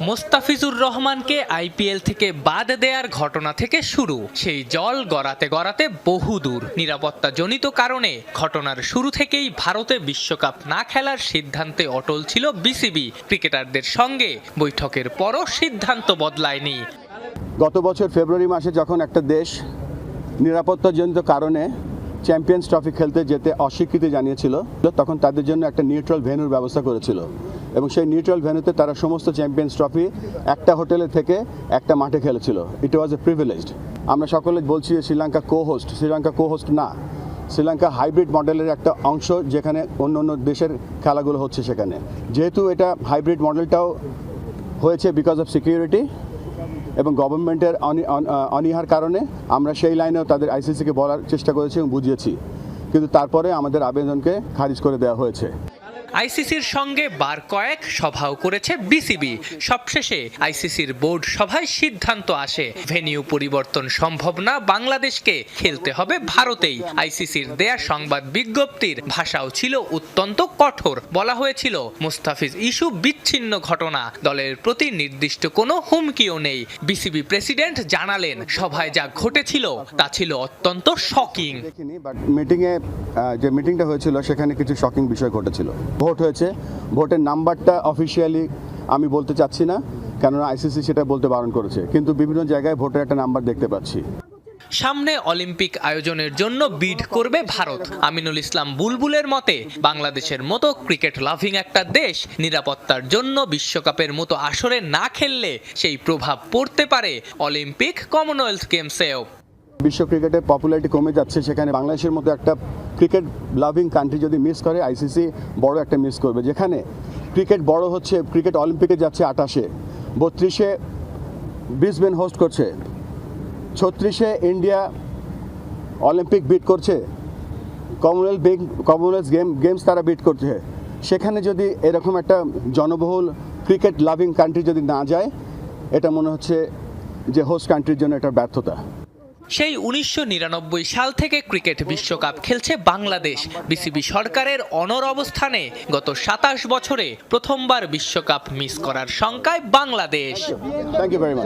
মোস্তাফিজুর রহমানকে আইপিএল থেকে বাদ দেওয়ার ঘটনা থেকে শুরু, সেই জল গড়াতে গড়াতে বহুদূর। নিরাপত্তাজনিত কারণে ঘটনার শুরু থেকেই ভারতে বিশ্বকাপ না খেলার সিদ্ধান্তে অটল ছিল বিসিবি। ক্রিকেটারদের সঙ্গে বৈঠকের পরও সিদ্ধান্ত বদলায়নি। গত বছর ফেব্রুয়ারি মাসে যখন একটা দেশ নিরাপত্তাজনিত কারণে চ্যাম্পিয়ন্স ট্রফি খেলতে যেতে অস্বীকৃতি জানিয়েছিল, তখন তাদের জন্য একটা নিউট্রাল ভেন্যুর ব্যবস্থা করেছিল এবং সেই নিউট্রাল ভেন্যুতে তারা সমস্ত চ্যাম্পিয়ন্স ট্রফি একটা হোটেলে থেকে একটা মাঠে খেলেছিল। ইট ওয়াজ এ প্রিভিলেজড। আমরা সকলে বলছি শ্রীলঙ্কা কো হোস্ট না, শ্রীলঙ্কা হাইব্রিড মডেলের একটা অংশ, যেখানে অন্য অন্য দেশের খেলাগুলো হচ্ছে সেখানে। যেহেতু এটা হাইব্রিড মডেলটাও হয়েছে বিকজ অফ সিকিউরিটি এবং গভর্নমেন্টের অনীহার কারণে আমরা সেই লাইনেও তাদের আইসিসিকে বলার চেষ্টা করেছি এবং বুঝিয়েছি, কিন্তু তারপরে আমাদের আবেদনকে খারিজ করে দেওয়া হয়েছে। আইসিসির সঙ্গে বার কয়েক সভাও করেছে বিসিবি। সবশেষে আইসিসির বোর্ড সভায় সিদ্ধান্ত আসে, ভেন্যু পরিবর্তন সম্ভব না, বাংলাদেশকে খেলতে হবে ভারতেই। আইসিসির দেয়া সংবাদ বিজ্ঞপ্তির ভাষাও ছিল অত্যন্ত কঠোর। বলা হয়েছিল মুস্তাফিজ ইস্যু বিচ্ছিন্ন ঘটনা, দলের প্রতি নির্দিষ্ট কোনো হুমকিও নেই। বিসিবি প্রেসিডেন্ট জানালেন, সভায় যা ঘটেছিল তা ছিল অত্যন্ত শকিং। বাট যে মিটিংটা হয়েছিল সেখানে কিছু শকিং বিষয় ঘটেছিল। ভোট হয়েছে, ভোটের নাম্বারটা অফিসিয়ালি আমি বলতে চাচ্ছি না, কেননা আইসিসি সেটা বলতে বারণ করেছে, কিন্তু বিভিন্ন জায়গায় ভোটের একটা নাম্বার দেখতে পাচ্ছি। সামনে অলিম্পিক আয়োজনের জন্য বিড করবে ভারত। আমিনুল ইসলাম বুলবুলের মতে, বাংলাদেশের মতো ক্রিকেট লাভিং একটা দেশ নিরাপত্তার জন্য বিশ্বকাপের মতো আসরে না খেললে সেই প্রভাব পড়তে পারে অলিম্পিক, কমনওয়েলথ গেমসেও। বিশ্ব ক্রিকেটের পপুলারিটি কমে যাচ্ছে, সেখানে বাংলাদেশের মতো একটা ক্রিকেট লাভিং কান্ট্রি যদি মিস করে, আইসিসি বড় একটা মিস করবে। যেখানে ক্রিকেট বড় হচ্ছে, ক্রিকেট অলিম্পিকে যাচ্ছে 28-এ, 32-এ ব্রিসবেন হোস্ট করছে, 36-এ ইন্ডিয়া অলিম্পিক বিট করছে, কমনওয়েলথ গেমস তারা বিট করছে। সেখানে যদি এরকম একটা জনবহুল ক্রিকেট লাভিং কান্ট্রি যদি না যায়, এটা মনে হচ্ছে যে হোস্ট কান্ট্রির জন্য এটা ব্যর্থতা। সেই 1999 সাল থেকে ক্রিকেট বিশ্বকাপ খেলছে বাংলাদেশ। বিসিবি সরকারের অনড় অবস্থানে গত 27 বছরে প্রথমবার বিশ্বকাপ মিস করার শঙ্কায় Bangladesh. Thank you very much.